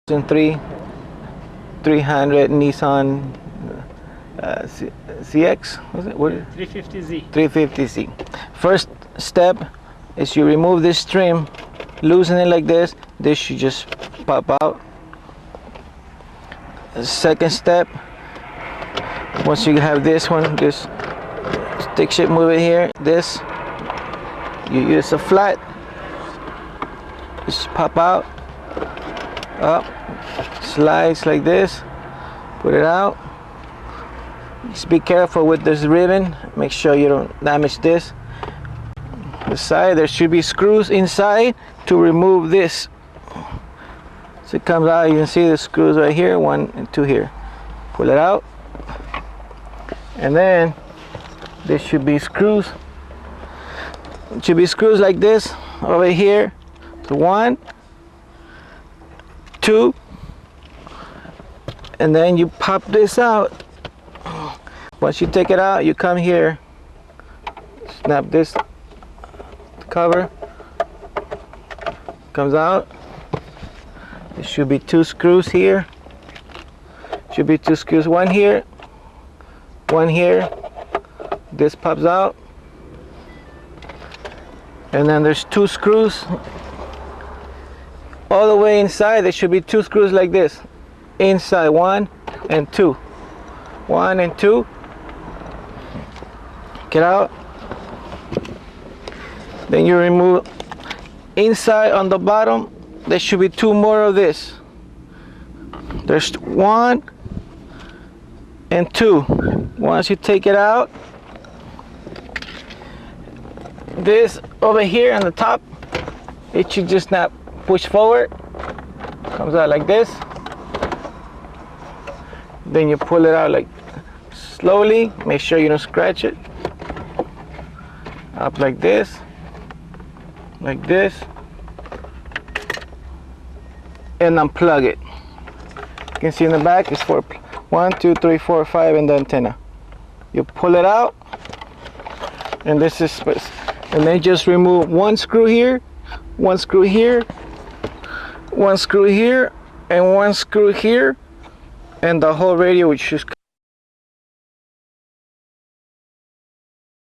300 Nissan CX, was it? What? 350Z. 350Z. First step is you remove this trim, loosen it like this. This should just pop out. Second step, once you have this one, this stick shift, move it here. This, you use a flat, just pop out, up, slides like this, put it out. Just be careful with this ribbon, make sure you don't damage this. The side, there should be screws inside to remove this. So it comes out, you can see the screws right here, 1 and 2 here. Pull it out, and then there should be screws. It should be screws like this over here. So 1, 2, and then you pop this out. Once you take it out, you come here, snap this cover, comes out. There should be 2 screws here. Should be 2 screws, 1 here, 1 here. This pops out, and then there's 2 screws all the way inside. There should be 2 screws like this inside, 1 and 2, 1 and 2. Get out. Then you remove inside on the bottom. There should be 2 more of this. There's 1 and 2. Once you take it out, this over here on the top, it should just not push forward. Comes out like this. Then you pull it out like slowly. Make sure you don't scratch it. Up like this. Like this. And unplug it. You can see in the back it's for 1, 2, 3, 4, 5, and the antenna. You pull it out, and this is, and then just remove 1 screw here, 1 screw here, 1 screw here, and 1 screw here, and the whole radio, which is